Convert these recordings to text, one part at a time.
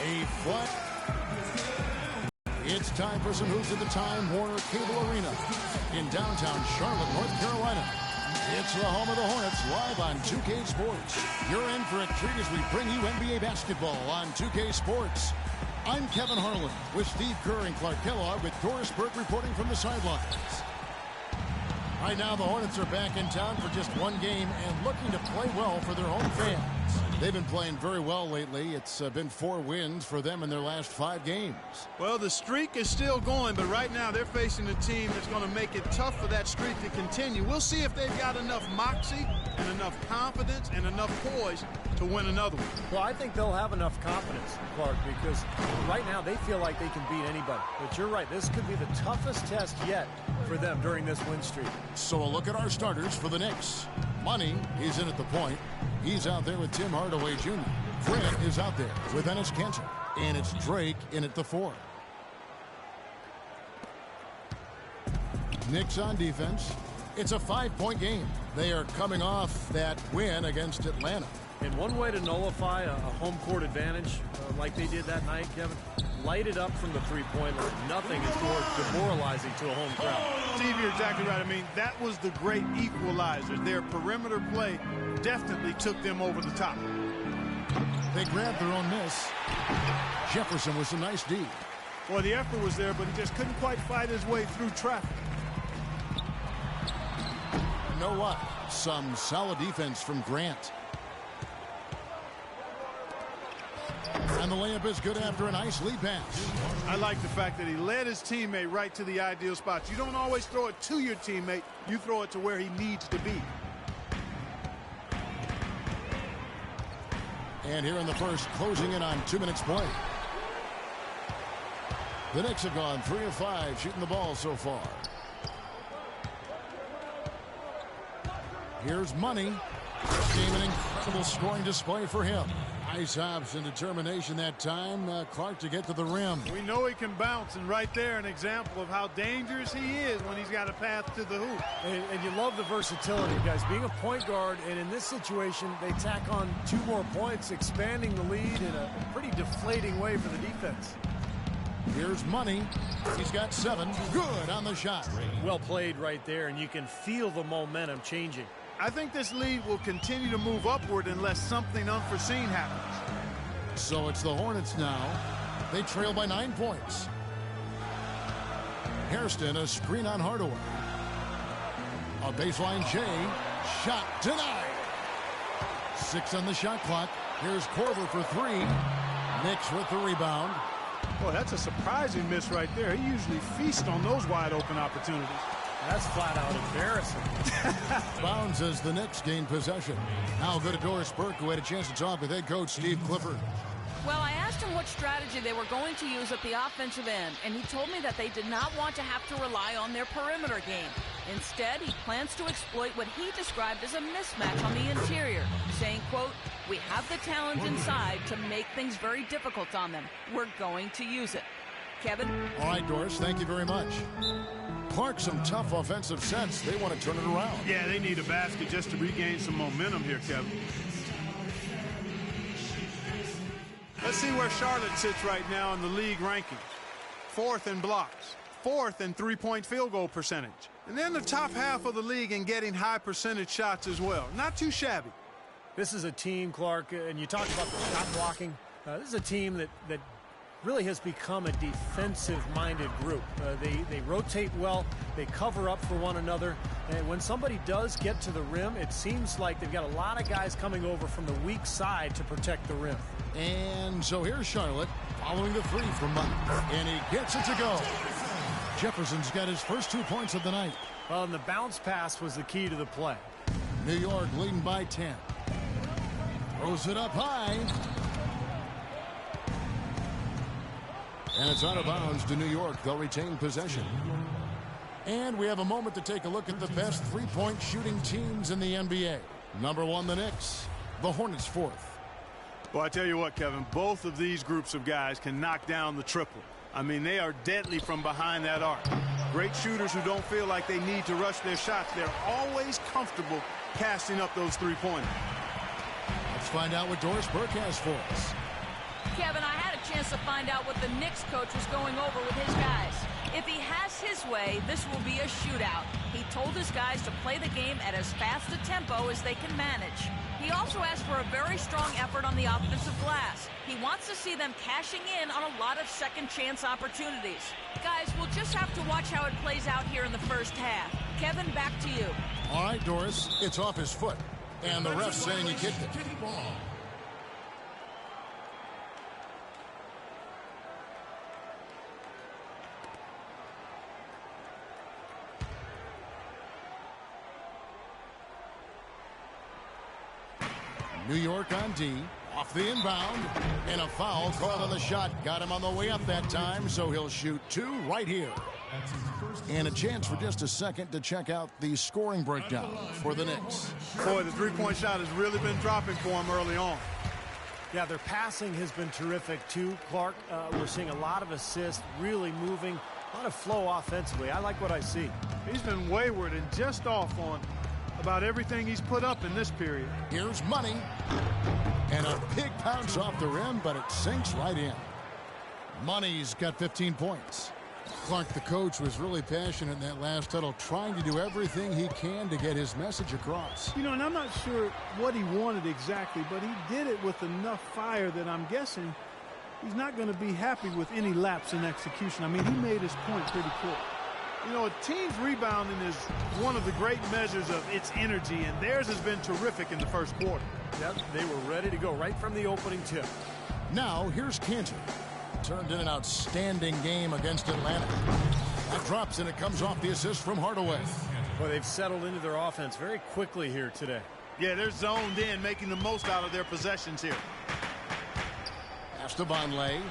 A flat. It's time for some hoops at the Time Warner Cable Arena in downtown Charlotte, North Carolina. It's the home of the Hornets, live on 2K Sports. You're in for a treat as we bring you NBA basketball on 2K Sports. I'm Kevin Harlan with Steve Kerr and Clark Kellogg with Doris Burke reporting from the sidelines. Right now, the Hornets are back in town for just one game and looking to play well for their home fans. They've been playing very well lately. It's been 4 wins for them in their last 5 games. Well, the streak is still going, but right now they're facing a team that's going to make it tough for that streak to continue. We'll see if they've got enough moxie and enough confidence and enough poise to win another one. Well, I think they'll have enough confidence, Clark, because right now they feel like they can beat anybody. But you're right, this could be the toughest test yet for them during this win streak. So a look at our starters for the Knicks. Money, he's in at the point. He's out there with Tim Hardaway Jr. Grant is out there with Enes Kanter. And it's Drake in at the 4. Knicks on defense. It's a 5-point game. They are coming off that win against Atlanta. And one way to nullify a home court advantage like they did that night, Kevin, light it up from the three-point line. Nothing is more demoralizing to a home crowd. Steve, you're exactly right. I mean, that was the great equalizer. Their perimeter play definitely took them over the top. They grabbed their own miss. Jefferson with some nice D. Well, the effort was there, but he just couldn't quite fight his way through traffic. You know what? Some solid defense from Grant. And the layup is good after a nice lead pass. I like the fact that he led his teammate right to the ideal spots. You don't always throw it to your teammate. You throw it to where he needs to be. And here in the first, closing in on 2 minutes play. The Knicks have gone 3 of 5 shooting the ball so far. Here's Money. Game an incredible scoring display for him. Nice hops and determination that time, Clark, to get to the rim. We know he can bounce, and right there an example of how dangerous he is when he's got a path to the hoop. And you love the versatility, guys. Being a point guard, and in this situation, they tack on 2 more points, expanding the lead in a pretty deflating way for the defense. Here's Money. He's got 7. Good on the shot. Well played right there, and you can feel the momentum changing. I think this lead will continue to move upward unless something unforeseen happens. So it's the Hornets now. They trail by 9 points. Hairston, a screen on Hardaway. A baseline J. Shot denied. 6 on the shot clock. Here's Korver for 3. Knicks with the rebound. Boy, that's a surprising miss right there. He usually feasts on those wide open opportunities. That's flat out embarrassing. Bounds as the Knicks gain possession. Now go to Doris Burke, who had a chance to talk with head coach Steve Clifford. Well, I asked him what strategy they were going to use at the offensive end, and he told me that they did not want to have to rely on their perimeter game. Instead, he plans to exploit what he described as a mismatch on the interior, saying, quote, "We have the talent inside to make things very difficult on them. We're going to use it." Kevin? All right, Doris, thank you very much. Clark, some tough offensive sets. They want to turn it around. Yeah, they need a basket just to regain some momentum here, Kevin. Let's see where Charlotte sits right now in the league ranking. 4th in blocks, 4th in three-point field goal percentage. And then the top half of the league in getting high percentage shots as well. Not too shabby. This is a team, Clark, and you talked about the shot blocking. This is a team that really has become a defensive-minded group. They rotate well, they cover up for one another, and when somebody does get to the rim, it seems like they've got a lot of guys coming over from the weak side to protect the rim. And so here's Charlotte following the 3 from Money, and he gets it to go. Jefferson's got his first 2 points of the night. Well, and the bounce pass was the key to the play. New York leading by 10. Throws it up high. And it's out of bounds to New York. They'll retain possession. And we have a moment to take a look at the best three-point shooting teams in the NBA. Number 1, the Knicks. The Hornets 4th. Well, I tell you what, Kevin, both of these groups of guys can knock down the triple. I mean, they are deadly from behind that arc. Great shooters who don't feel like they need to rush their shots. They're always comfortable casting up those three-pointers. Let's find out what Doris Burke has for us. Kevin, I had a chance curious to find out what the Knicks coach was going over with his guys. If he has his way, this will be a shootout. He told his guys to play the game at as fast a tempo as they can manage. He also asked for a very strong effort on the offensive glass. He wants to see them cashing in on a lot of second chance opportunities. Guys, we'll just have to watch how it plays out here in the first half. Kevin, back to you. All right, Doris, it's off his foot. And the ref's saying he kicked it. New York on D, off the inbound, and a foul called on the shot. Got him on the way up that time, so he'll shoot 2 right here. And a chance for just a second to check out the scoring breakdown for the Knicks. Boy, the three-point shot has really been dropping for him early on. Yeah, their passing has been terrific, too, Clark. We're seeing a lot of assists, really moving, a lot of flow offensively. I like what I see. He's been wayward and just off on about everything he's put up in this period. Here's Money. And a big bounce off the rim, but it sinks right in. Money's got 15 points. Clark, the coach, was really passionate in that last huddle, trying to do everything he can to get his message across. You know, and I'm not sure what he wanted exactly, but he did it with enough fire that I'm guessing he's not going to be happy with any lapse in execution. I mean, he made his point pretty quick. You know, a team's rebounding is one of the great measures of its energy, and theirs has been terrific in the first quarter. Yep, they were ready to go right from the opening tip. Now, here's Cantor. Turned in an outstanding game against Atlanta. That drops, and it comes off the assist from Hardaway. Well, they've settled into their offense very quickly here today. Yeah, they're zoned in, making the most out of their possessions here. Pass to Vonleh.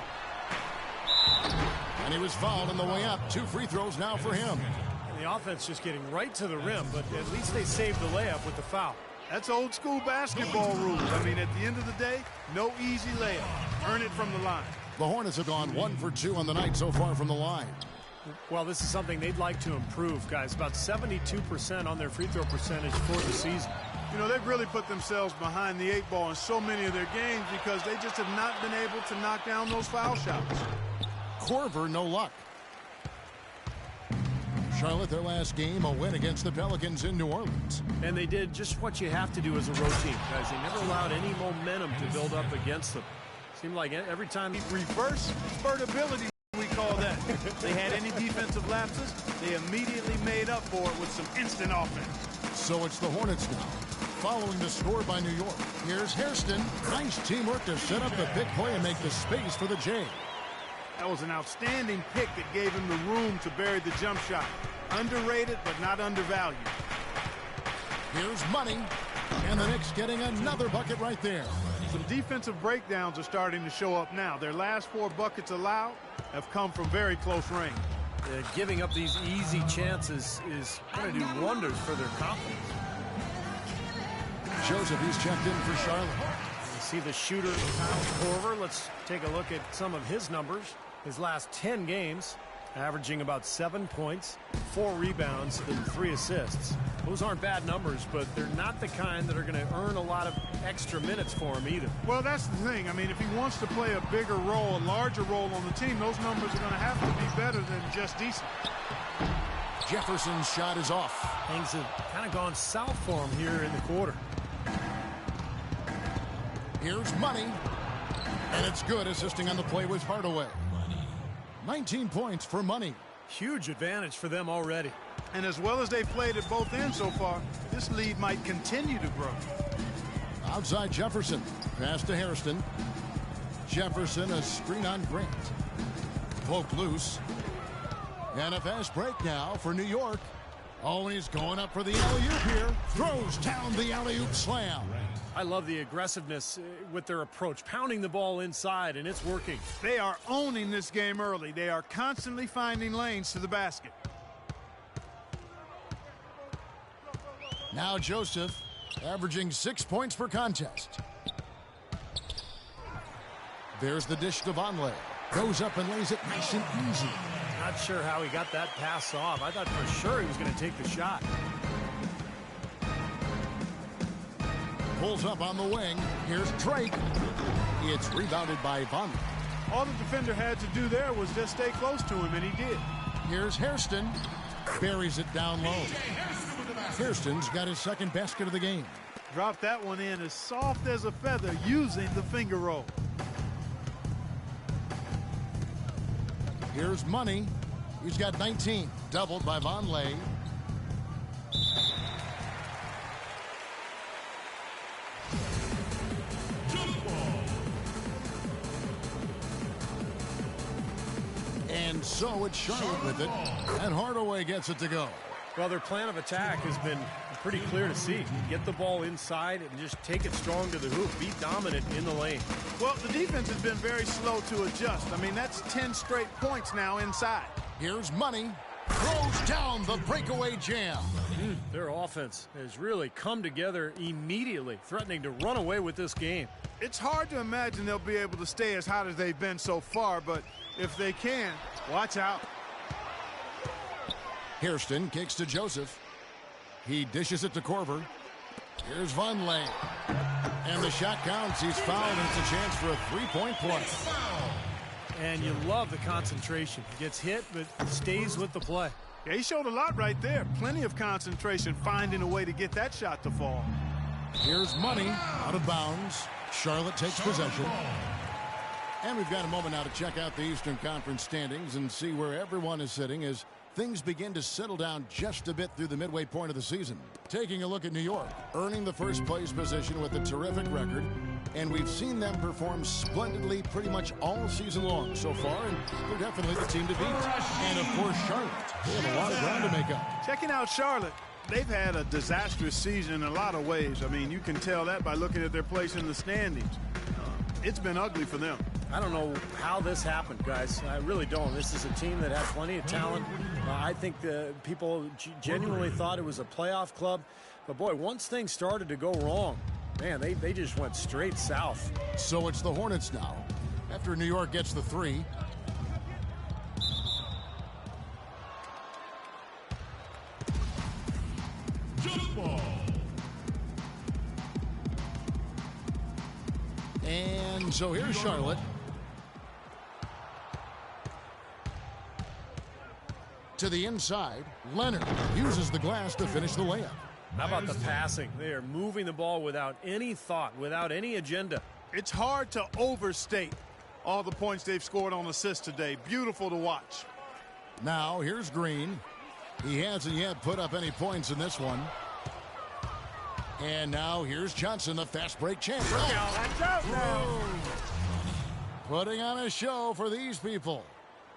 And he was fouled on the way up. 2 free throws now for him. And the offense just getting right to the rim, but at least they saved the layup with the foul. That's old school basketball rules. I mean, at the end of the day, no easy layup. Earn it from the line. The Hornets have gone 1 for 2 on the night so far from the line. Well, this is something they'd like to improve, guys. About 72% on their free throw percentage for the season. You know, they've really put themselves behind the 8 ball in so many of their games because they just have not been able to knock down those foul shots. Korver, no luck. Charlotte, their last game, a win against the Pelicans in New Orleans. And they did just what you have to do as a road team, guys. They never allowed any momentum to build up against them. Seemed like every time reverse spurtability, we call that. They had any defensive lapses, they immediately made up for it with some instant offense. So it's the Hornets now, following the score by New York. Here's Hairston. Nice teamwork to set up the big play and make the space for the J. That was an outstanding pick that gave him the room to bury the jump shot. Underrated, but not undervalued. Here's Money, and the Knicks getting another bucket right there. Some defensive breakdowns are starting to show up now. Their last 4 buckets allowed have come from very close range. Giving up these easy chances is going to do wonders for their confidence. Joseph, he's checked in for Charlotte. You see the shooter, Kyle Korver. Let's take a look at some of his numbers. His last 10 games, averaging about 7 points, 4 rebounds, and 3 assists. Those aren't bad numbers, but they're not the kind that are going to earn a lot of extra minutes for him either. Well, that's the thing. I mean, if he wants to play a bigger role, a larger role on the team, those numbers are going to have to be better than just decent. Jefferson's shot is off. Things have kind of gone south for him here in the quarter. Here's Money, and it's good. Assisting on the play was Hardaway. 19 points for Money. Huge advantage for them already. And as well as they've played at both ends so far, this lead might continue to grow. Outside Jefferson. Pass to Hairston. Jefferson, a screen on Grant. Poke loose. And a fast break now for New York. Oh, and he's going up for the alley-oop here. Throws down the alley-oop slam. I love the aggressiveness with their approach, pounding the ball inside, and it's working. They are owning this game early. They are constantly finding lanes to the basket. Now Joseph, averaging 6 points per contest. There's the dish to Vonleh. Goes up and lays it nice and easy. Not sure how he got that pass off. I thought for sure he was going to take the shot. Pulls up on the wing. Here's Drake. It's rebounded by Vonleh. All the defender had to do there was just stay close to him, and he did. Here's Hairston. Buries it down low. Hairston's got his second basket of the game. Dropped that one in as soft as a feather using the finger roll. Here's Money. He's got 19. Doubled by Vonleh. And so it's Charlotte with it. And Hardaway gets it to go. Well, their plan of attack has been pretty clear to see. Get the ball inside and just take it strong to the hoop. Be dominant in the lane. Well, the defense has been very slow to adjust. I mean, that's 10 straight points now inside. Here's Money. Throws down the breakaway jam. Their offense has really come together immediately, threatening to run away with this game. It's hard to imagine they'll be able to stay as hot as they've been so far, but if they can, watch out. Hairston kicks to Joseph. He dishes it to Korver. Here's Vonleh. And the shot counts. He's fouled, and it's a chance for a three-point play. And you love the concentration. He gets hit, but stays with the play. Yeah, he showed a lot right there. Plenty of concentration, finding a way to get that shot to fall. Here's Money out of bounds. Charlotte takes possession. And we've got a moment now to check out the Eastern Conference standings and see where everyone is sitting as things begin to settle down just a bit through the midway point of the season. Taking a look at New York, earning the first place position with a terrific record. And we've seen them perform splendidly pretty much all season long so far, and they're definitely the team to beat. And, of course, Charlotte. They have a lot of ground to make up. Checking out Charlotte, they've had a disastrous season in a lot of ways. I mean, you can tell that by looking at their place in the standings. It's been ugly for them. I don't know how this happened, guys. I really don't. This is a team that had plenty of talent. I think the people genuinely thought it was a playoff club. But, boy, once things started to go wrong, man, they just went straight south. So it's the Hornets now. After New York gets the three. And so here's Charlotte. To the inside, Leonard uses the glass to finish the layup. How about the passing? They are moving the ball without any thought, without any agenda. It's hard to overstate all the points they've scored on assists today. Beautiful to watch. Now here's Green. He hasn't yet put up any points in this one. And now here's Johnson, the fast break champion. Watch out now. Putting on a show for these people.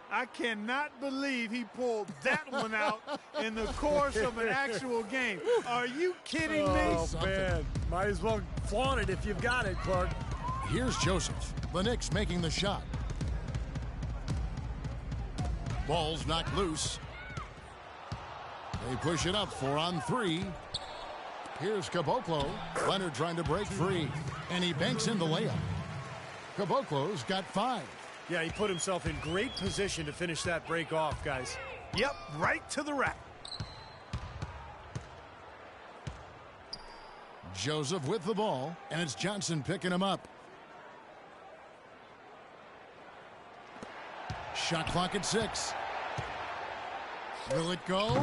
I cannot believe he pulled that one out in the course of an actual game. Are you kidding me? Oh, man. Might as well flaunt it if you've got it, Clark. Here's Joseph. The Knicks making the shot. Ball's knocked loose. They push it up 4-on-3. Here's Caboclo. Leonard trying to break free. And he banks in the layup. Caboclo's got 5. Yeah, he put himself in great position to finish that break off, guys. Yep, right to the rack. Joseph with the ball, and it's Johnson picking him up. Shot clock at 6. Will it go?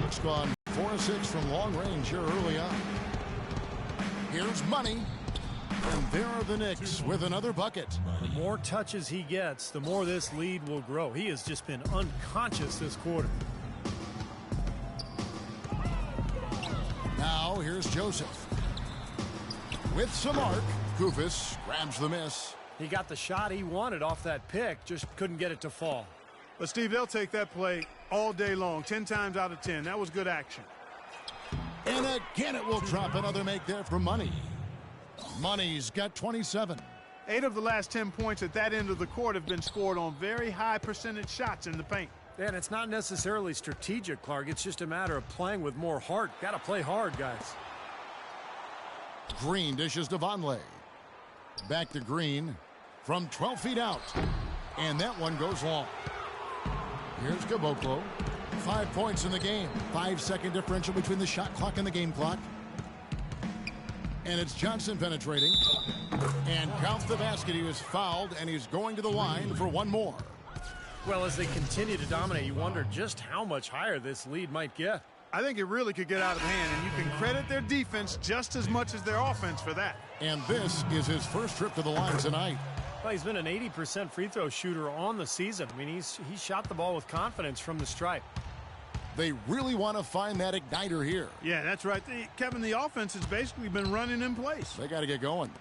It's gone 4-6 from long range here early on. Here's Money. And there are the Knicks with another bucket. The more touches he gets, the more this lead will grow. He has just been unconscious this quarter. Now here's Joseph. With some arc, Koufos grabs the miss. He got the shot he wanted off that pick, just couldn't get it to fall. But, Steve, they'll take that play all day long, 10 times out of 10. That was good action. And again it will drop another make there for Money. Money's got 27. 8 of the last 10 points at that end of the court have been scored on very high percentage shots in the paint. And it's not necessarily strategic, Clark. It's just a matter of playing with more heart. Got to play hard, guys. Green dishes to Vonleh. Back to Green from 12 feet out. And that one goes long. Here's Caboclo. 5 points in the game. 5-second differential between the shot clock and the game clock. And it's Johnson penetrating. And counts the basket. He was fouled, and he's going to the line for one more. Well, as they continue to dominate, you wonder just how much higher this lead might get. I think it really could get out of hand, and you can credit their defense just as much as their offense for that. And this is his first trip to the line tonight. Well, he's been an 80% free throw shooter on the season. I mean, he's shot the ball with confidence from the stripe. They really want to find that igniter here. Yeah, that's right. Kevin, the offense has basically been running in place. They got to get going.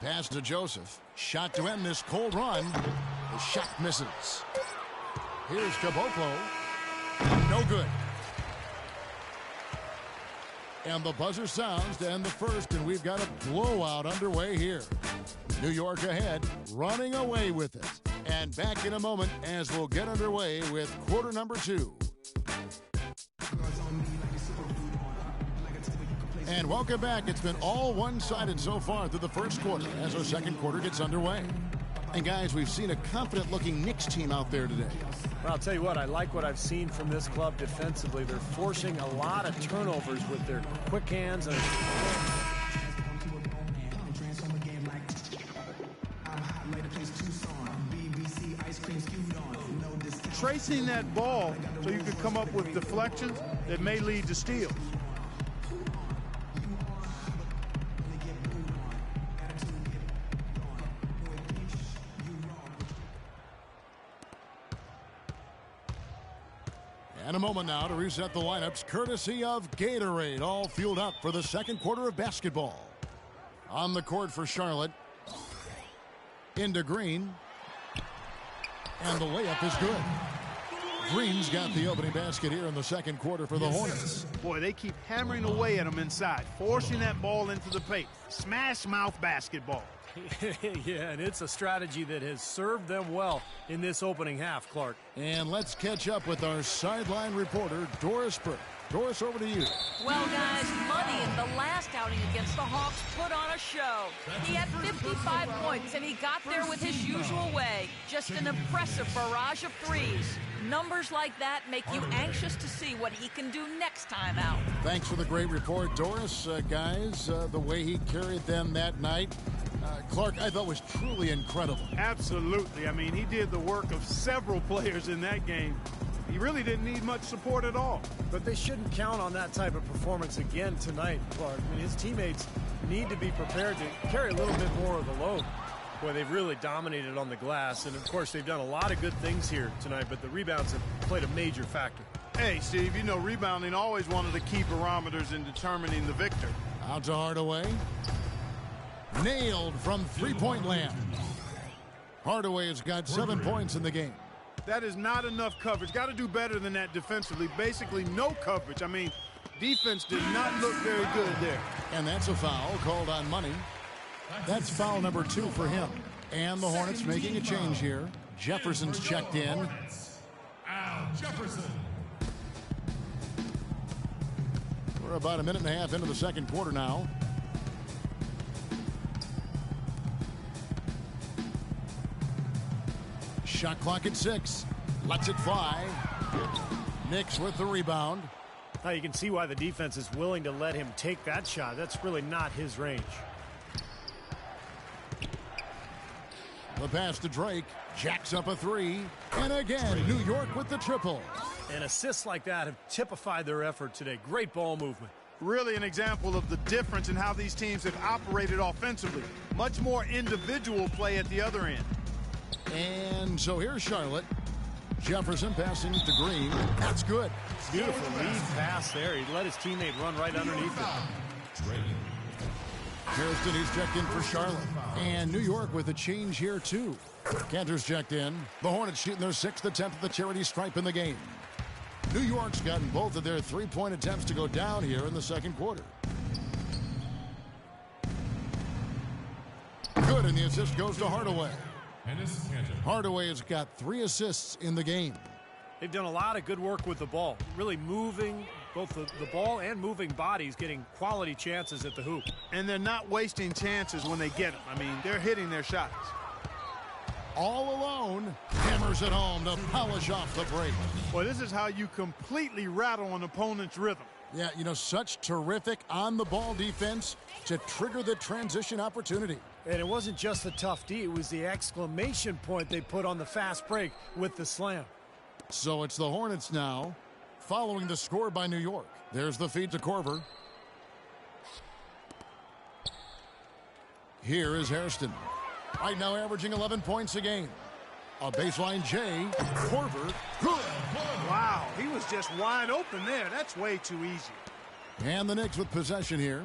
Pass to Joseph. Shot to end this cold run. The shot misses. Here's Caboclo. No good. And the buzzer sounds to end the first, and we've got a blowout underway here. New York ahead, running away with it. And back in a moment as we'll get underway with quarter number 2. And welcome back. It's been all one-sided so far through the first quarter as our second quarter gets underway. And guys, we've seen a confident-looking Knicks team out there today. Well, I'll tell you what, I like what I've seen from this club defensively. They're forcing a lot of turnovers with their quick hands. And tracing that ball so you could come up with deflections that may lead to steals. And a moment now to reset the lineups, courtesy of Gatorade, all fueled up for the second quarter of basketball. On the court for Charlotte. Into Green. And the layup is good. Green's got the opening basket here in the second quarter for the Hornets. Boy, they keep hammering away at them inside, forcing that ball into the paint. Smash mouth basketball. Yeah, and it's a strategy that has served them well in this opening half, Clark. And let's catch up with our sideline reporter, Doris Burke. Doris, over to you. Well, guys, Money in the last outing against the Hawks put on a show. He had 55 points, and he got there with his usual way. Just an impressive barrage of threes. Numbers like that make you anxious to see what he can do next time out. Thanks for the great report, Doris. Guys, the way he carried them that night, Clark, I thought was truly incredible. Absolutely. I mean, he did the work of several players in that game. He really didn't need much support at all. But they shouldn't count on that type of performance again tonight, Clark. I mean, his teammates need to be prepared to carry a little bit more of the load. Boy, they've really dominated on the glass, and of course they've done a lot of good things here tonight, but the rebounds have played a major factor. Hey, Steve, you know rebounding always one of the key barometers in determining the victor. Out to Hardaway. Nailed from three-point land. Hardaway has got 7 points in the game. That is not enough coverage. Got to do better than that defensively. Basically no coverage. I mean, defense did not look very good there. And that's a foul called on Money. That's foul number 2 for him. And the Hornets making a change here. Jefferson's checked in. Al Jefferson. We're about a minute and a half into the second quarter now. Shot clock at 6. Lets it fly. Knicks with the rebound. Now you can see why the defense is willing to let him take that shot. That's really not his range. The pass to Drake. Jacks up a 3. And again, New York with the triple. And assists like that have typified their effort today. Great ball movement. Really an example of the difference in how these teams have operated offensively. Much more individual play at the other end. And so here's Charlotte. Jefferson passing to Green. That's good. Beautiful lead pass there. He let his teammate run right underneath it. Kirsten, he's checked in for Charlotte. And New York with a change here, too. Cantor's checked in. The Hornets shooting their 6th attempt at the charity stripe in the game. New York's gotten both of their 3-point attempts to go down here in the second quarter. Good, and the assist goes to Hardaway. Hardaway has got 3 assists in the game. They've done a lot of good work with the ball. Really moving both the ball and moving bodies, getting quality chances at the hoop. And they're not wasting chances when they get them. I mean, they're hitting their shots. All alone, hammers it home to polish off the break. Well, this is how you completely rattle an opponent's rhythm. Yeah, you know, such terrific on-the-ball defense to trigger the transition opportunity. And it wasn't just the tough D, it was the exclamation point they put on the fast break with the slam. So it's the Hornets now, following the score by New York. There's the feed to Korver. Here is Hairston. Right now averaging 11 points a game. A baseline J. Korver. Good. Wow, he was just wide open there. That's way too easy. And the Knicks with possession here.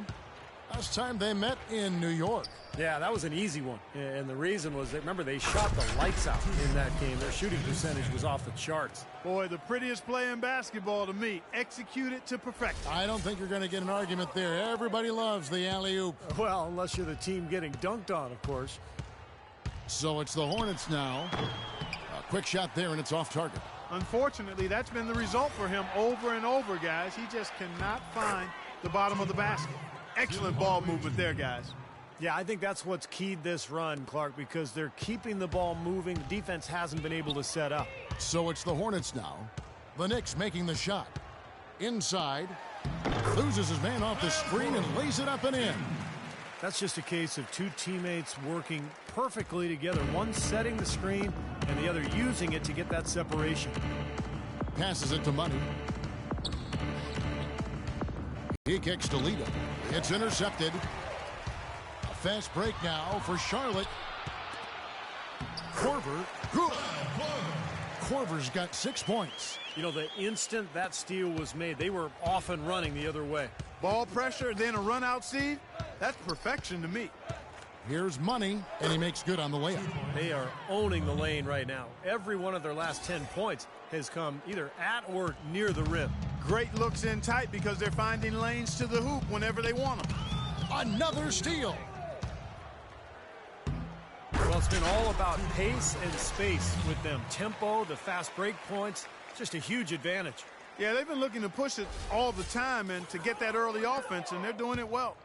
Last time they met in New York. Yeah, that was an easy one. And the reason was that, remember, they shot the lights out in that game. Their shooting percentage was off the charts. Boy, the prettiest play in basketball to me. Execute it to perfection. I don't think you're going to get an argument there. Everybody loves the alley-oop. Well, unless you're the team getting dunked on, of course. So it's the Hornets now. A quick shot there, and it's off target. Unfortunately, that's been the result for him over and over, guys. He just cannot find the bottom of the basket. Excellent ball movement there, guys. Yeah, I think that's what's keyed this run, Clark, because they're keeping the ball moving. The defense hasn't been able to set up. So it's the Hornets now. The Knicks making the shot. Inside. Loses his man off the screen and lays it up and in. That's just a case of two teammates working perfectly together. One setting the screen and the other using it to get that separation. Passes it to Money. He kicks to Lito. It's intercepted. A fast break now for Charlotte. Korver. Good. Korver's got 6 points. You know, the instant that steal was made, they were off and running the other way. Ball pressure, then a run-out seed. That's perfection to me. Here's Money, and he makes good on the layup. They are owning the lane right now. Every one of their last 10 points has come either at or near the rim. Great looks in tight because they're finding lanes to the hoop whenever they want them. Another steal. Well, it's been all about pace and space with them. Tempo, the fast break points, just a huge advantage. Yeah, they've been looking to push it all the time and to get that early offense, and they're doing it well.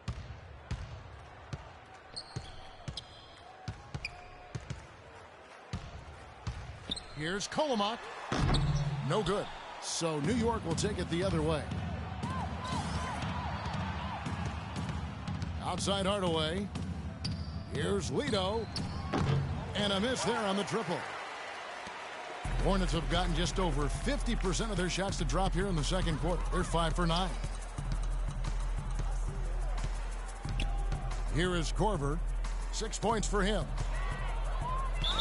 Here's Kolomak. No good. So New York will take it the other way. Outside Hardaway. Here's Lito. And a miss there on the triple. Hornets have gotten just over 50% of their shots to drop here in the second quarter. They're 5 for 9. Here is Korver. 6 points for him.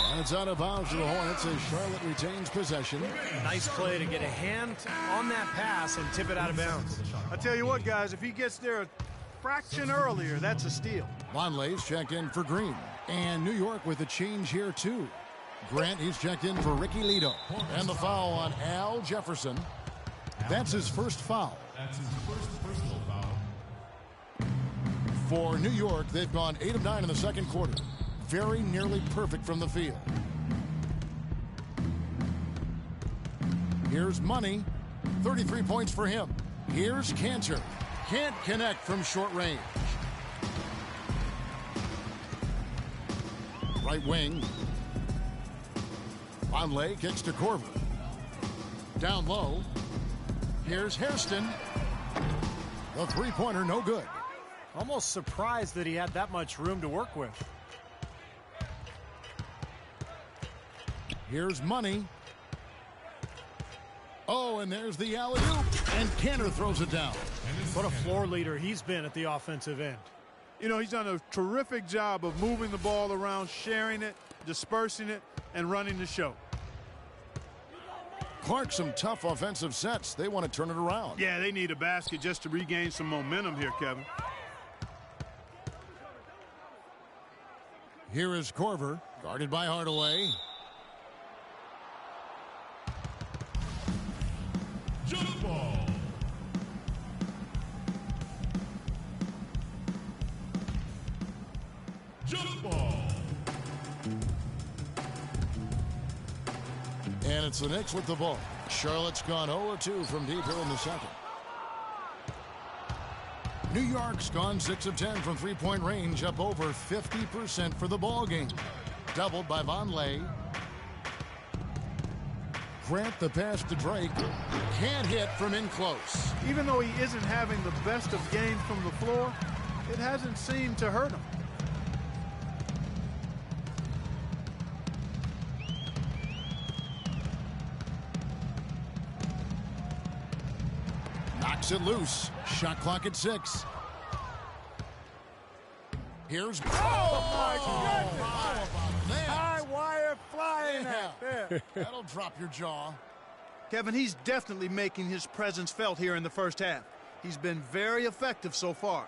And it's out of bounds to the Hornets as Charlotte retains possession. Nice play to get a hand on that pass and tip it out of bounds. I tell you what, guys, if he gets there a fraction earlier, that's a steal. Vonleh's checked in for Green. And New York with a change here, too. Grant, he's checked in for Ricky Lito. And the foul on Al Jefferson. That's his first foul. That's his first personal foul. For New York, they've gone 8 of 9 in the second quarter. Very nearly perfect from the field. Here's Money. 33 points for him. Here's Cantor. Can't connect from short range. Right wing. Vonleh kicks to Korver. Down low. Here's Hairston. The three-pointer, no good. Almost surprised that he had that much room to work with. Here's Money. Oh, and there's the alley-oop. And Cantor throws it down. What a floor leader he's been at the offensive end. You know, he's done a terrific job of moving the ball around, sharing it, dispersing it, and running the show. Clark, some tough offensive sets. They want to turn it around. Yeah, they need a basket just to regain some momentum here, Kevin. Here is Korver, guarded by Hardaway. Jump ball. Jump ball. And it's the Knicks with the ball. Charlotte's gone 0-2 from deep here in the second. New York's gone 6 of 10 from three-point range, up over 50% for the ball game. Doubled by Vonleh. Grant the pass to Drake. Can't hit from in close. Even though he isn't having the best of games from the floor, it hasn't seemed to hurt him. Knocks it loose. Shot clock at 6. Here's... Oh, my goodness! How about that? High wire flying Yeah. out there. That'll drop your jaw. Kevin, he's definitely making his presence felt here in the first half. He's been very effective so far.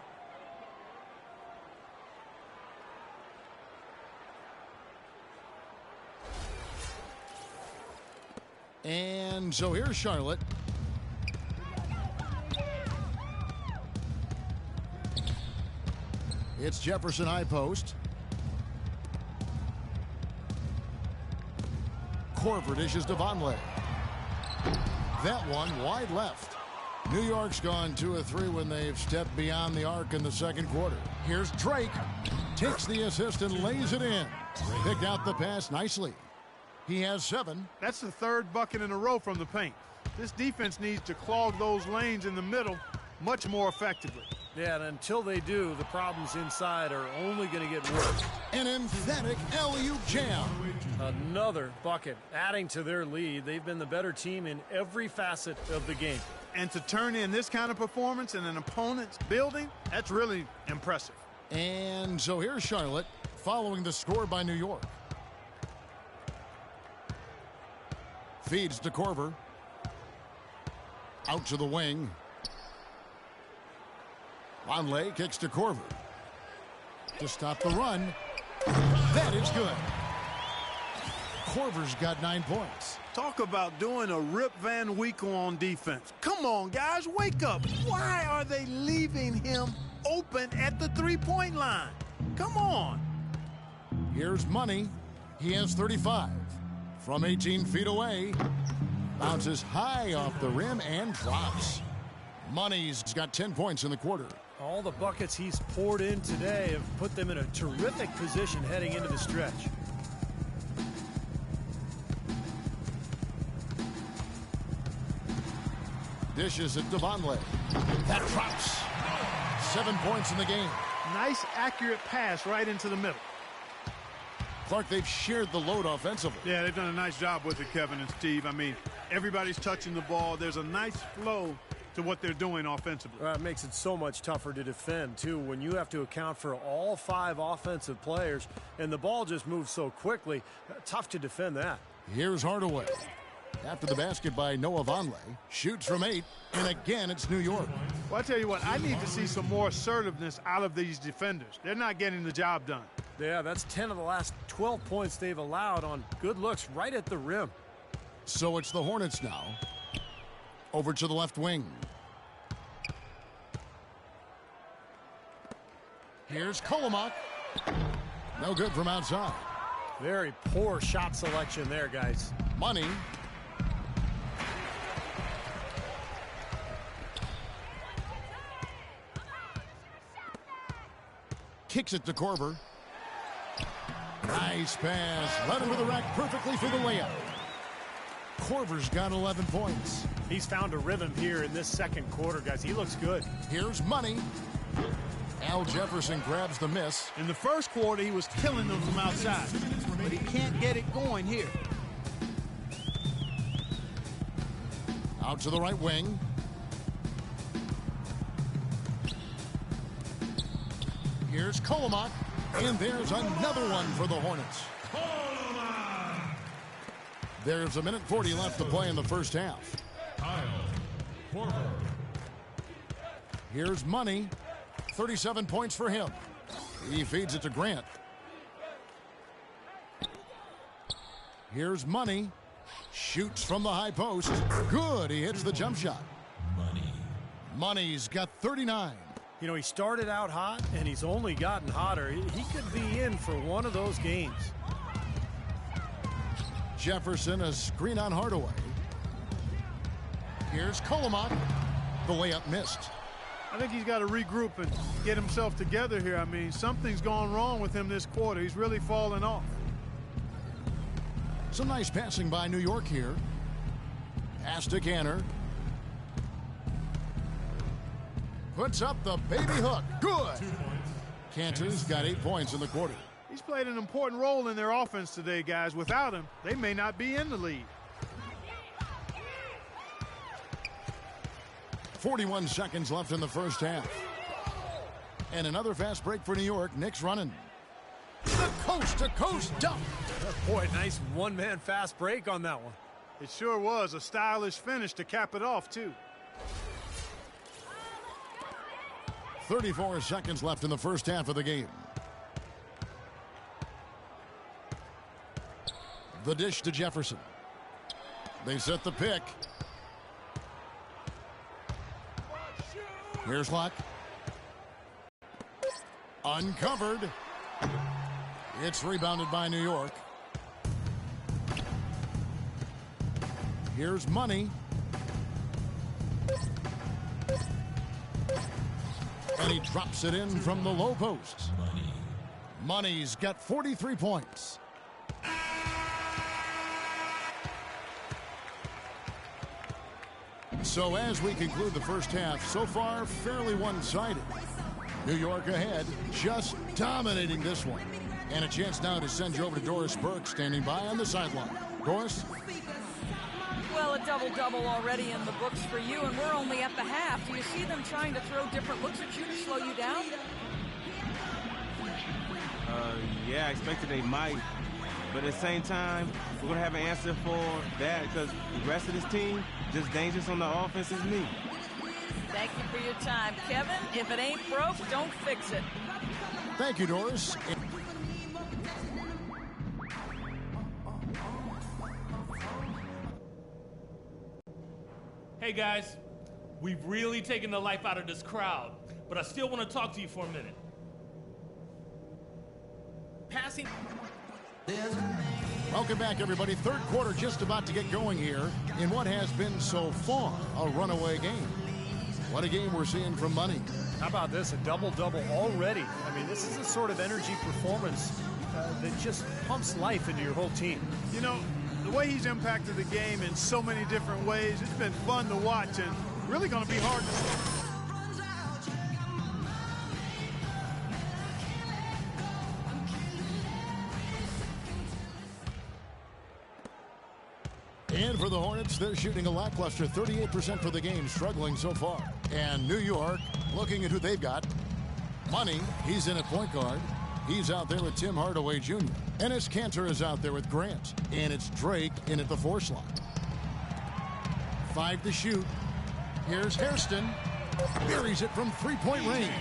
And so here's Charlotte. It's Jefferson high post. Korver dishes to Vonleh. That one wide left. New York's gone 2 of 3 when they've stepped beyond the arc in the second quarter. Here's Drake. Takes the assist and lays it in. Picked out the pass nicely. He has 7. That's the 3rd bucket in a row from the paint. This defense needs to clog those lanes in the middle much more effectively. Yeah, and until they do, the problems inside are only going to get worse. An emphatic LU jam. Another bucket, adding to their lead. They've been the better team in every facet of the game. And to turn in this kind of performance in an opponent's building, that's really impressive. And so here's Charlotte following the score by New York. Feeds to Korver. Out to the wing. Vonleh kicks to Korver. To stop the run. That is good. Korver's got 9 points. Talk about doing a Rip Van Winkle on defense. Come on, guys, wake up. Why are they leaving him open at the three-point line? Come on. Here's Money. He has 35. From 18 feet away. Bounces high off the rim and drops. Money's got 10 points in the quarter. All the buckets he's poured in today have put them in a terrific position heading into the stretch. Dishes it to Vonleh. That drops. 7 points in the game. Nice, accurate pass right into the middle. Clark, they've shared the load offensively. Yeah, they've done a nice job with it, Kevin and Steve. I mean, everybody's touching the ball. There's a nice flow to what they're doing offensively. It makes it so much tougher to defend, too, when you have to account for all 5 offensive players, and the ball just moves so quickly. Tough to defend that. Here's Hardaway. After the basket by Noah Vonleh. Shoots from 8, and again it's New York. Well, I tell you what, I need to see some more assertiveness out of these defenders. They're not getting the job done. Yeah, that's 10 of the last 12 points they've allowed on good looks right at the rim. So it's the Hornets now. Over to the left wing. Here's Kolomak. No good from outside. Very poor shot selection there, guys. Money. Kicks it to Korver. Nice pass. Led him to the rack perfectly for the layup. Korver's got 11 points. He's found a rhythm here in this second quarter, guys. He looks good. Here's Money. Al Jefferson grabs the miss. In the first quarter, he was killing them from outside, but he can't get it going here. Out to the right wing. Here's Kolomak. And there's another one for the Hornets. There's 1:40 left to play in the first half. Here's Money. 37 points for him. He feeds it to Grant. Here's Money. Shoots from the high post. Good. He hits the jump shot. Money's got 39. You know, he started out hot, and he's only gotten hotter. He could be in for one of those games. Jefferson, a screen on Hardaway. Here's Kolomak. The layup missed. I think he's got to regroup and get himself together here. I mean, something's gone wrong with him this quarter. He's really fallen off. Some nice passing by New York here. Pass to Canner. Puts up the baby hook. Good. Cantor's got 8 points in the quarter. He's played an important role in their offense today, guys. Without him, they may not be in the lead. 41 seconds left in the first half. And another fast break for New York. Nick's running. The coast-to-coast dunk. Boy, nice one-man fast break on that one. It sure was a stylish finish to cap it off, too. 34 seconds left in the first half of the game. The dish to Jefferson. They set the pick. Here's Luck. Uncovered. It's rebounded by New York. Here's Money. And he drops it in from the low post. Money's got 43 points. So as we conclude the first half, so far fairly one-sided. New York ahead, just dominating this one. And a chance now to send you over to Doris Burke, standing by on the sideline. Doris? Well, a double-double already in the books for you, and we're only at the half. Do you see them trying to throw different looks at you to slow you down? Yeah, I expected they might. But at the same time, we're going to have an answer for that because the rest of this team, just dangerous on the offense is me. Thank you for your time, Kevin. If it ain't broke, don't fix it. Thank you, Doris. Hey guys, we've really taken the life out of this crowd, but I still want to talk to you for a minute. Passing. Welcome back, everybody. Third quarter just about to get going here in what has been so far a runaway game. What a game we're seeing from Money. How about this? A double-double already. I mean, this is a sort of energy performance that just pumps life into your whole team. You know, the way he's impacted the game in so many different ways, it's been fun to watch and really going to be hard to stop. And for the Hornets, they're shooting a lackluster 38% for the game, struggling so far. And New York, looking at who they've got. Money, he's in at point guard. He's out there with Tim Hardaway Jr. Enes Kanter is out there with Grant. And it's Drake in at the 4 slot. 5 to shoot. Here's Hairston. Buries it from three-point range.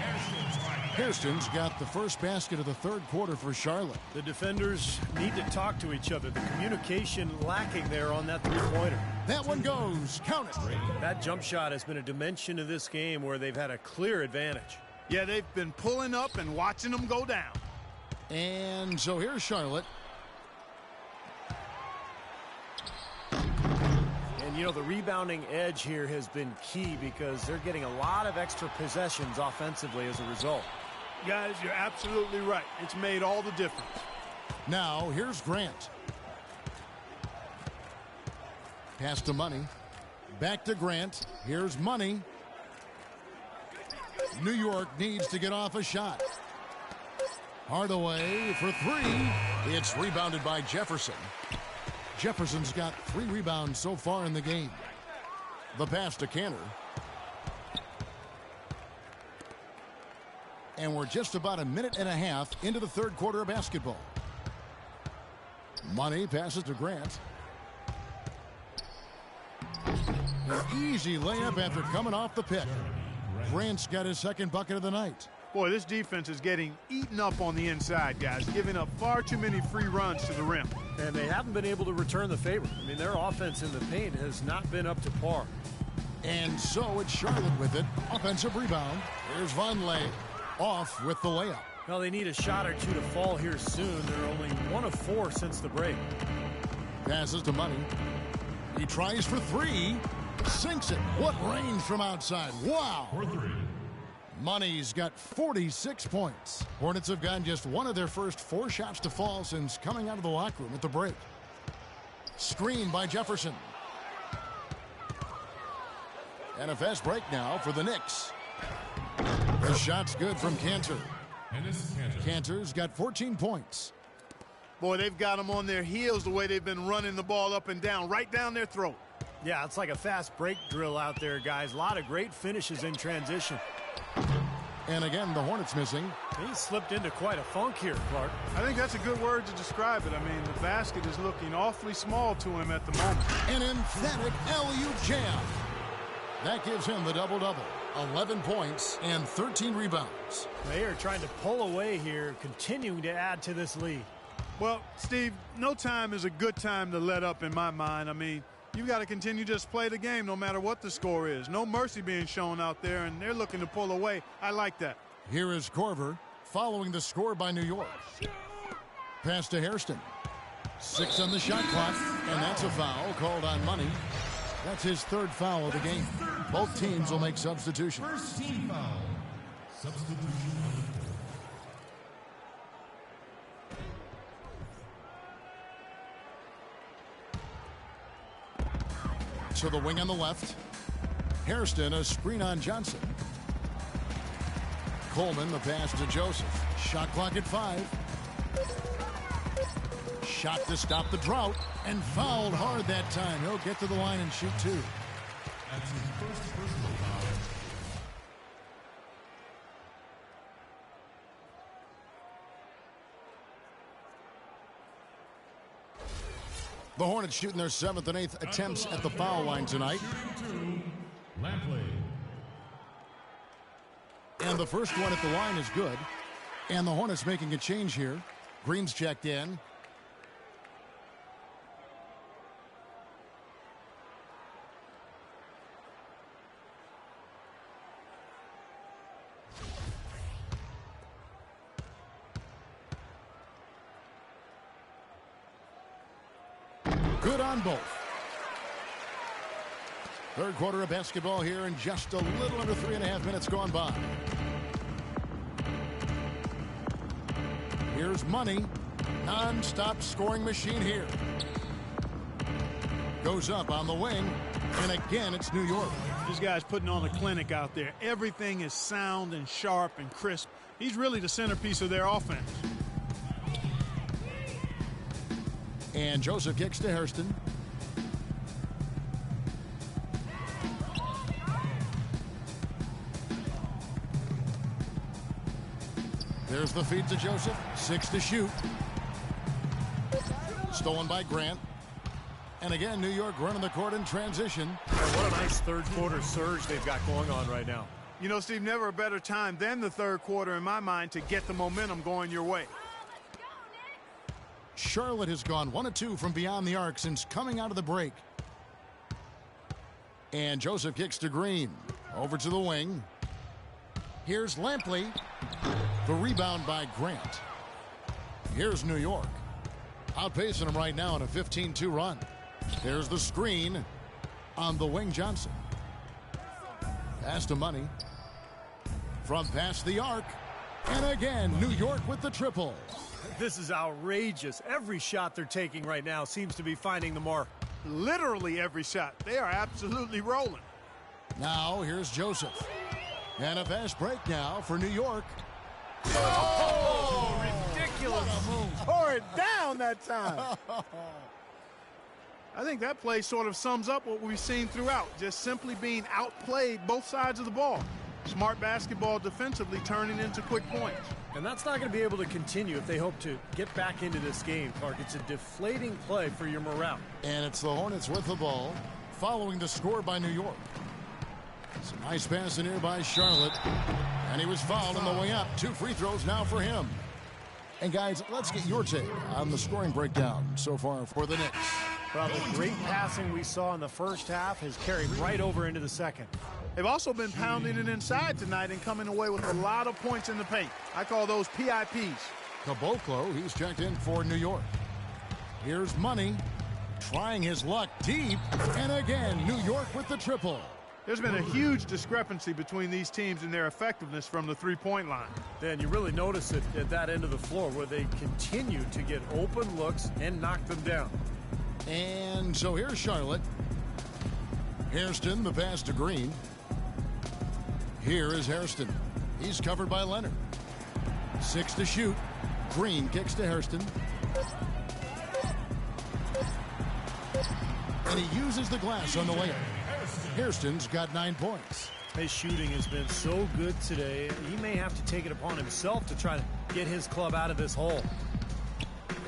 Hairston's got the first basket of the third quarter for Charlotte. The defenders need to talk to each other. The communication lacking there on that three-pointer. That one goes. Count it. That jump shot has been a dimension of this game where they've had a clear advantage. Yeah, they've been pulling up and watching them go down. And so here's Charlotte. And, you know, the rebounding edge here has been key because they're getting a lot of extra possessions offensively as a result. Guys, you're absolutely right. It's made all the difference. Now, here's Grant. Pass to Money. Back to Grant. Here's Money. New York needs to get off a shot. Hardaway for 3. It's rebounded by Jefferson. Jefferson's got 3 rebounds so far in the game. The pass to Canner. And we're just about a minute and a half into the third quarter of basketball. Money passes to Grant. An easy layup after coming off the pick. Grant's got his second bucket of the night. Boy, this defense is getting eaten up on the inside, guys, giving up far too many free runs to the rim. And they haven't been able to return the favor. I mean, their offense in the paint has not been up to par. And so it's Charlotte with it. Offensive rebound. Here's Vonleh off with the layup. Well, they need a shot or two to fall here soon. They're only 1 of 4 since the break. Passes to Money. He tries for 3. Sinks it. What range from outside. Wow. For 3. Money's got 46 points. Hornets have gotten just 1 of their first 4 shots to fall since coming out of the locker room at the break. Screen by Jefferson. And a fast break now for the Knicks. The shot's good from Cantor. And this is Cantor. Cantor's got 14 points. Boy, they've got them on their heels the way they've been running the ball up and down, right down their throat. Yeah, it's like a fast break drill out there, guys. A lot of great finishes in transition. And again, the Hornets missing. He slipped into quite a funk here, Clark. I think that's a good word to describe it. I mean, the basket is looking awfully small to him at the moment. An emphatic LU jam. That gives him the double-double. 11 points and 13 rebounds. They are trying to pull away here, continuing to add to this lead. Well, Steve, no time is a good time to let up in my mind. I mean, you've got to continue to just play the game no matter what the score is. No mercy being shown out there, and they're looking to pull away. I like that. Here is Korver following the score by New York. Pass to Hairston. 6 on the shot clock, and that's a foul called on Money. That's his third foul of the game. Both teams will make substitutions. First team foul. Substitution. To the wing on the left. Hairston, a screen on Johnson. Coleman, the pass to Joseph. Shot clock at 5. Shot to stop the drought, and fouled hard that time. He'll get to the line and shoot 2. That's his first personal foul. The Hornets shooting their 7th and 8th attempts at the foul line tonight. Lampley. And the first one at the line is good. And the Hornets making a change here. Green's checked in. Good on both. Third quarter of basketball here, and just a little under 3.5 minutes gone by. Here's Money. Non-stop scoring machine here. Goes up on the wing, and again it's New York. This guy's putting on a clinic out there. Everything is sound and sharp and crisp. He's really the centerpiece of their offense. And Joseph kicks to Hairston. There's the feed to Joseph. 6 to shoot. Stolen by Grant. And again, New York running the court in transition. And what a nice third quarter surge they've got going on right now. You know, Steve, never a better time than the third quarter in my mind to get the momentum going your way. Charlotte has gone 1 of 2 from beyond the arc since coming out of the break. And Joseph kicks to Green. Over to the wing. Here's Lampley. The rebound by Grant. Here's New York. Outpacing them right now in a 15-2 run. There's the screen on the wing, Johnson. Pass to Money. From past the arc. And again, New York with the triple. This is outrageous. Every shot they're taking right now seems to be finding the mark. Literally every shot. They are absolutely rolling. Now here's Joseph. And a fast break now for New York. Oh, ridiculous. Tore it down that time. I think that play sort of sums up what we've seen throughout. Just simply being outplayed both sides of the ball. Smart basketball defensively turning into quick points. And that's not going to be able to continue if they hope to get back into this game, Clark. It's a deflating play for your morale. And it's the Hornets with the ball, following the score by New York. Some nice passing here by Charlotte. And he was fouled on the way up. 2 free throws now for him. And guys, let's get your take on the scoring breakdown so far for the Knicks. Well, the great passing we saw in the first half has carried right over into the second. They've also been pounding it inside tonight and coming away with a lot of points in the paint. I call those PIPs. Caboclo, he's checked in for New York. Here's Money, trying his luck deep. And again, New York with the triple. There's been a huge discrepancy between these teams in their effectiveness from the three-point line. Then you really notice it at that end of the floor where they continue to get open looks and knock them down. And so here's Charlotte. Hairston, the pass to Green. Here is Hairston. He's covered by Leonard. 6 to shoot. Green kicks to Hairston. And he uses the glass on the layup. Hairston's got 9 points. His shooting has been so good today, he may have to take it upon himself to try to get his club out of this hole.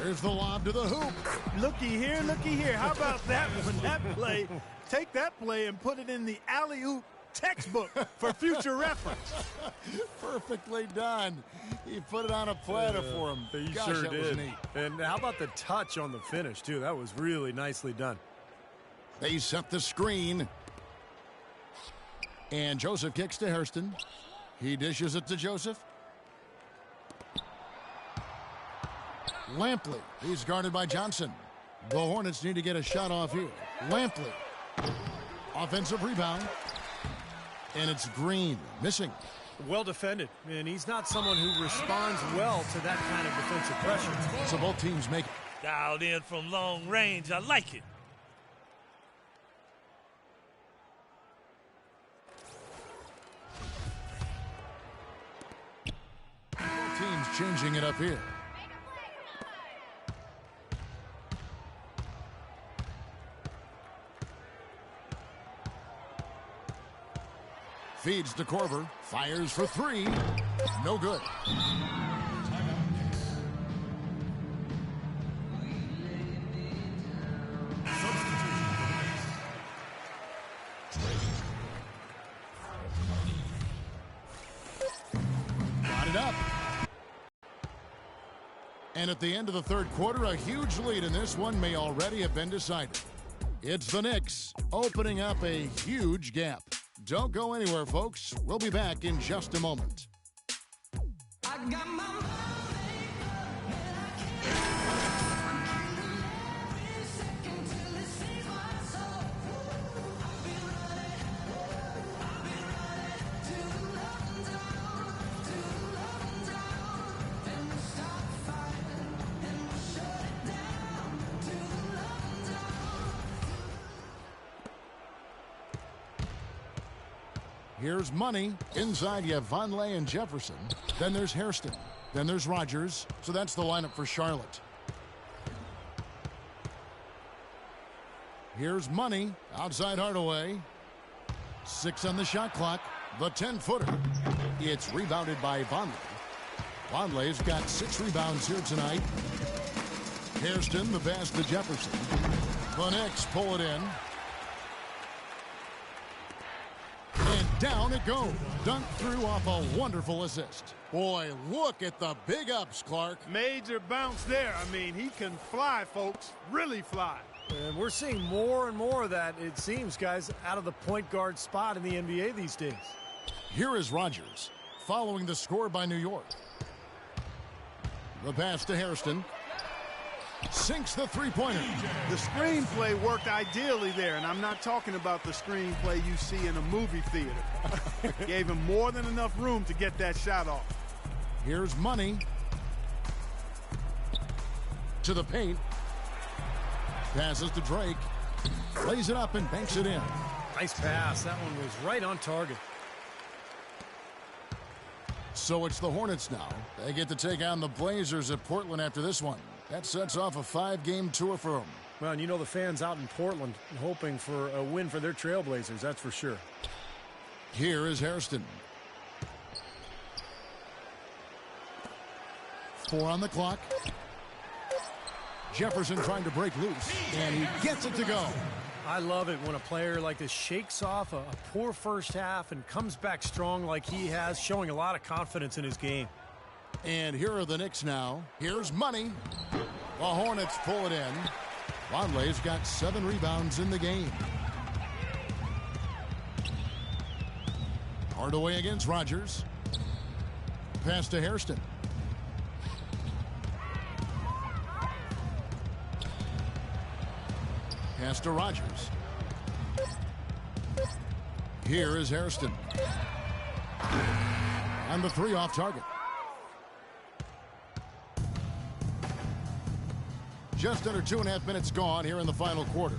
There's the lob to the hoop. Looky here, looky here. How about that one? That play, take that play and put it in the alley-oop textbook for future reference. Perfectly done. He put it on a platter for him. He Gosh, sure that did. was neat. And how about the touch on the finish, too? That was really nicely done. They set the screen. And Joseph kicks to Hairston. He dishes it to Joseph. Lampley. He's guarded by Johnson. The Hornets need to get a shot off here. Lampley. Offensive rebound. And it's Green. Missing. Well defended. And he's not someone who responds well to that kind of defensive pressure. So both teams make it. Dialed in from long range. I like it. Both teams changing it up here. Feeds to Korver. Fires for 3. No good. Got it up. And at the end of the third quarter, a huge lead in this one may already have been decided. It's the Knicks opening up a huge gap. Don't go anywhere, folks. We'll be back in just a moment. I got my Here's Money. Inside, you have Vonleh and Jefferson. Then there's Hairston. Then there's Rogers. So that's the lineup for Charlotte. Here's Money. Outside Hardaway. 6 on the shot clock. The 10-footer. It's rebounded by Vonleh. Vonleh's got 6 rebounds here tonight. Hairston, the pass to Jefferson. The Knicks pull it in. And down it goes. Dunked through off a wonderful assist. Boy, look at the big ups, Clark. Major bounce there. I mean, he can fly, folks. Really fly. And we're seeing more and more of that, it seems, guys, out of the point guard spot in the NBA these days. Here is Rogers, following the score by New York. The pass to Hairston. Sinks the three-pointer. The screenplay worked ideally there, and I'm not talking about the screenplay you see in a movie theater. Gave him more than enough room to get that shot off. Here's Money. To the paint. Passes to Drake. Lays it up and banks it in. Nice pass. That one was right on target. So it's the Hornets now. They get to take on the Blazers at Portland after this one. That sets off a 5-game tour for them. Well, and you know the fans out in Portland hoping for a win for their Trailblazers, that's for sure. Here is Hairston. 4 on the clock. Jefferson trying to break loose, and he gets it to go. I love it when a player like this shakes off a poor first half and comes back strong like he has, showing a lot of confidence in his game. And here are the Knicks now. Here's Money. The Hornets pull it in. Vonleh's got 7 rebounds in the game. Hardaway against Rogers. Pass to Hairston. Pass to Rogers. Here is Hairston. And the 3 off target. Just under 2.5 minutes gone here in the final quarter.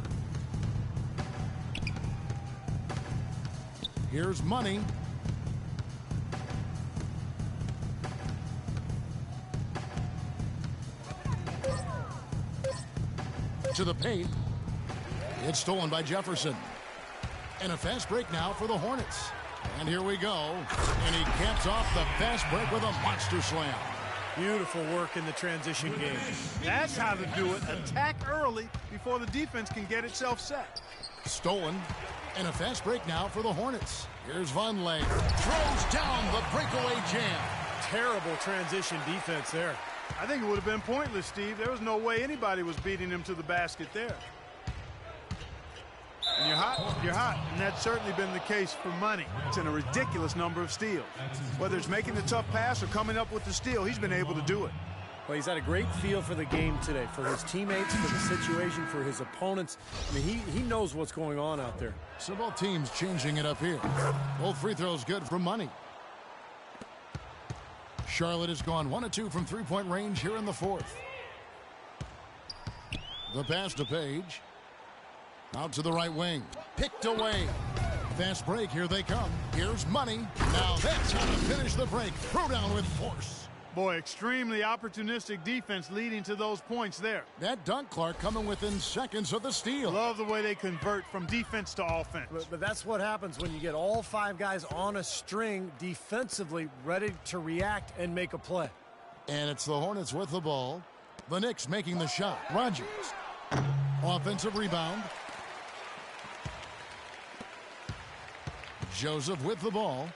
Here's Money. To the paint. It's stolen by Jefferson. And a fast break now for the Hornets. And here we go. And he caps off the fast break with a monster slam. Beautiful work in the transition game. That's how to do it. Attack early before the defense can get itself set. Stolen. And a fast break now for the Hornets. Here's Von Lay. Throws down the breakaway jam. Terrible transition defense there. I think it would have been pointless, Steve. There was no way anybody was beating him to the basket there. And you're hot, and that's certainly been the case for Money. It's in a ridiculous number of steals. Whether it's making the tough pass or coming up with the steal, he's been able to do it. Well, he's had a great feel for the game today, for his teammates, for the situation, for his opponents. I mean, he knows what's going on out there. So both teams changing it up here. Both free throws good from Money. Charlotte has gone 1 of 2 from three-point range here in the fourth. The pass to Page. Out to the right wing. Picked away. Fast break. Here they come. Here's Money. Now that's how to finish the break. Throw down with force. Boy, extremely opportunistic defense leading to those points there. That dunk, Clark, coming within seconds of the steal. Love the way they convert from defense to offense. But that's what happens when you get all 5 guys on a string defensively ready to react and make a play. And it's the Hornets with the ball. The Knicks making the shot. Rodgers. Offensive rebound. Joseph with the ball.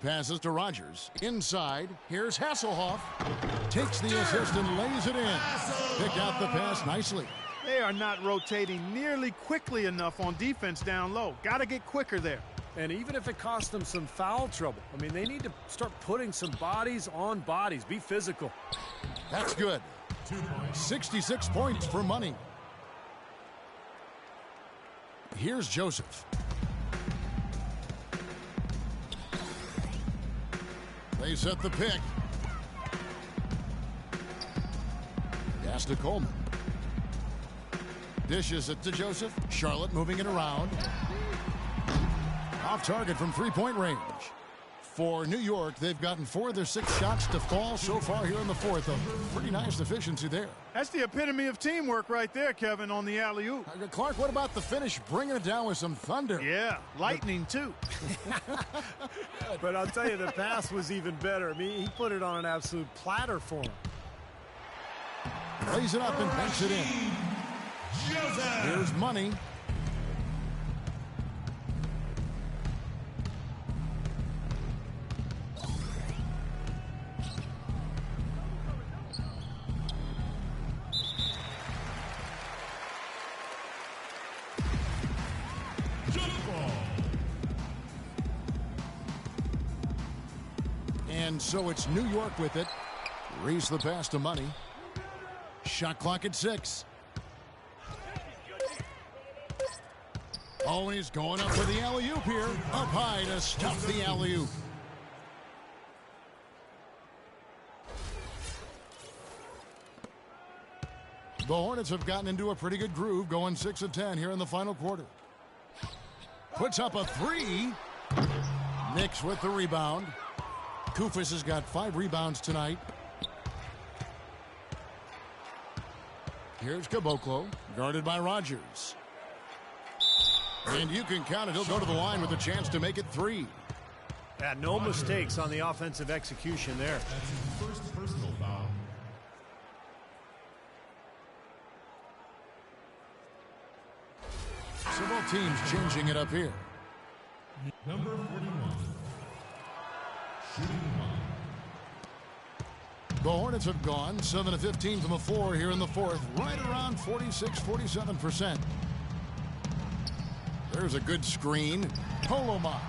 Passes to Rodgers. Inside. Here's Hasselhoff. Takes the assist and lays it in. Picked out the pass nicely. They are not rotating nearly quickly enough on defense down low. Got to get quicker there. And even if it costs them some foul trouble, I mean, they need to start putting some bodies on bodies. Be physical. That's good. 66 points for Money. Here's Joseph. They set the pick. Pass to Coleman. Dishes it to Joseph. Charlotte moving it around. Off target from three-point range. For New York, they've gotten 4 of their 6 shots to fall so far here in the fourth. A pretty nice efficiency there. That's the epitome of teamwork right there, Kevin, on the alley-oop. Clark, what about the finish? Bringing it down with some thunder. Yeah, lightning, too. But I'll tell you, the pass was even better. I mean, he put it on an absolute platter for him. Lays it up and banks it in. Here's Money. And so it's New York with it. Reese the pass to Money. Shot clock at 6. Oh, and he's going up for the alley-oop here. Up high to stuff the alley-oop. The Hornets have gotten into a pretty good groove, going 6 of 10 here in the final quarter. Puts up a 3. Knicks with the rebound. Kufis has got 5 rebounds tonight. Here's Caboclo, guarded by Rodgers. And you can count it. He'll go to the line with a chance to make it 3. Yeah, no mistakes on the offensive execution there. That's his first personal foul. So both teams changing it up here. Number 41. Shooting 1. The Hornets have gone 7 of 15 from the floor here in the fourth, right around 46-47%. There's a good screen. Poloma.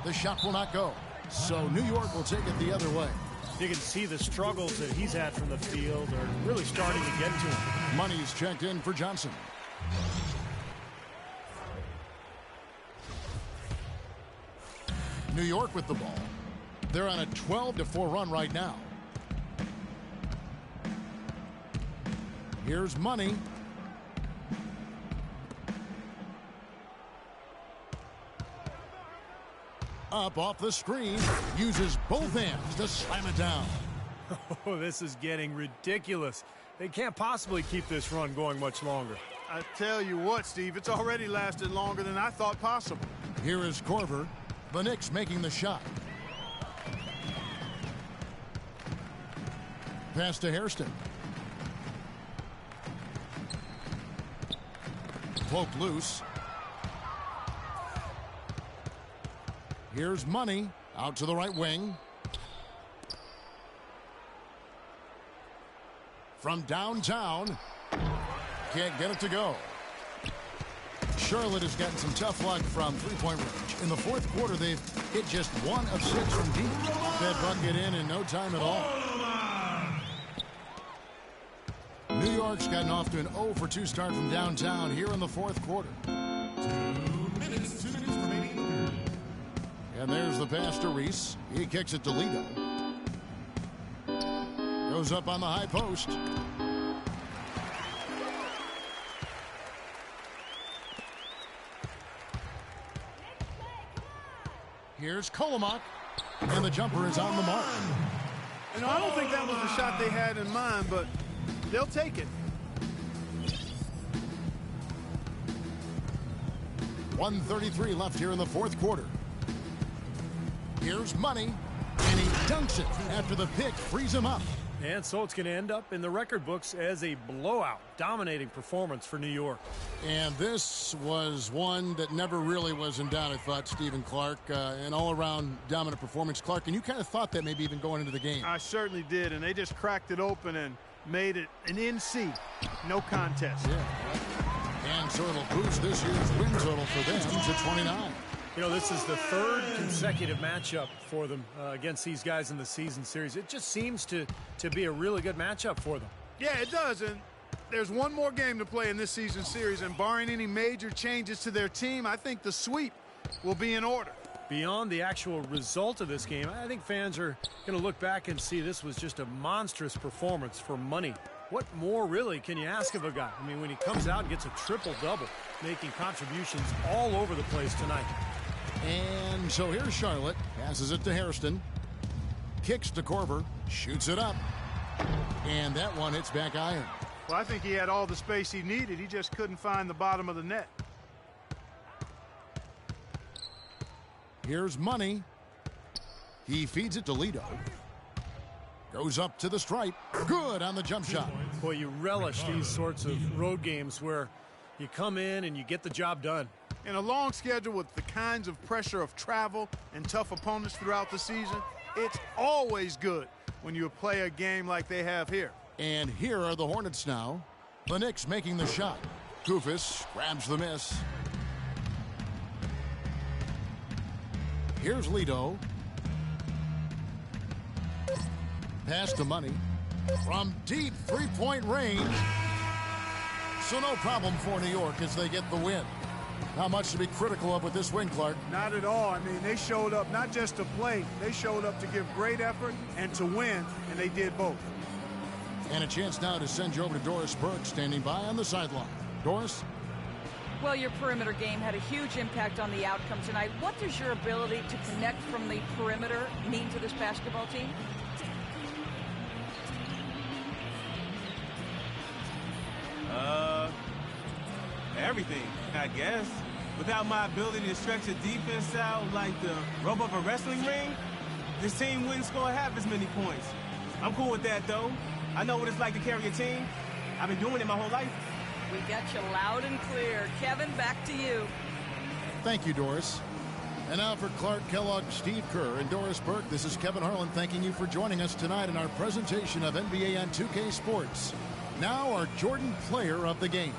The shot will not go. So New York will take it the other way. You can see the struggles that he's had from the field are really starting to get to him. Money's checked in for Johnson. New York with the ball. They're on a 12-4 run right now. Here's Money. Up off the screen. Uses both hands to slam it down. Oh, this is getting ridiculous. They can't possibly keep this run going much longer. I tell you what, Steve, it's already lasted longer than I thought possible. Here is Korver. The Knicks making the shot. Pass to Hairston. Poked loose. Here's Money out to the right wing. From downtown. Can't get it to go. Charlotte has gotten some tough luck from three-point range. In the fourth quarter, they've hit just 1 of 6 from deep. That bucket in no time at all. New York's gotten off to an 0 for 2 start from downtown here in the fourth quarter. 2 minutes remaining. And there's the pass to Reese. He kicks it to Lido. Goes up on the high post. Here's Kolomak. And the jumper is on the mark. You know, I don't think that was the shot they had in mind, but they'll take it. 1:33 left here in the fourth quarter. Here's Money, and he dunks it after the pick frees him up. And so it's going to end up in the record books as a blowout, dominating performance for New York. And this was one that never really was in doubt, I thought, Stephen Clark. An all-around dominant performance. Clark, and you kind of thought that maybe even going into the game. I certainly did, and they just cracked it open and made it an NC. No contest. Yeah. And so it'll boost this year's win total for them to 29. You know, this is the third consecutive matchup for them against these guys in the season series. It just seems to be a really good matchup for them. Yeah, it does, and there's one more game to play in this season series, and barring any major changes to their team, I think the sweep will be in order. Beyond the actual result of this game, I think fans are going to look back and see this was just a monstrous performance for Money. What more, really, can you ask of a guy? I mean, when he comes out and gets a triple-double, making contributions all over the place tonight. And so here's Charlotte. Passes it to Hairston. Kicks to Korver. Shoots it up. And that one hits back iron. Well, I think he had all the space he needed. He just couldn't find the bottom of the net. Here's Money. He feeds it to Lido. Goes up to the stripe. Good on the jump shot. Boy, you relish these sorts of road games where you come in and you get the job done. In a long schedule with the kinds of pressure of travel and tough opponents throughout the season, it's always good when you play a game like they have here. And here are the Hornets now. The Knicks making the shot. Koufos grabs the miss. Here's Lido. Pass to Money. From deep three-point range. So no problem for New York as they get the win. Not much to be critical of with this win, Clark. Not at all. I mean, they showed up not just to play. They showed up to give great effort and to win, and they did both. And a chance now to send you over to Doris Burke, standing by on the sideline. Doris? Well, your perimeter game had a huge impact on the outcome tonight. What does your ability to connect from the perimeter mean to this basketball team? Everything, I guess. Without my ability to stretch a defense out like the rope of a wrestling ring, this team wouldn't score half as many points. I'm cool with that, though. I know what it's like to carry a team. I've been doing it my whole life. We got you loud and clear. Kevin, back to you. Thank you, Doris. And now for Clark Kellogg, Steve Kerr, and Doris Burke, this is Kevin Harlan thanking you for joining us tonight in our presentation of NBA on 2K Sports. Now our Jordan Player of the Game.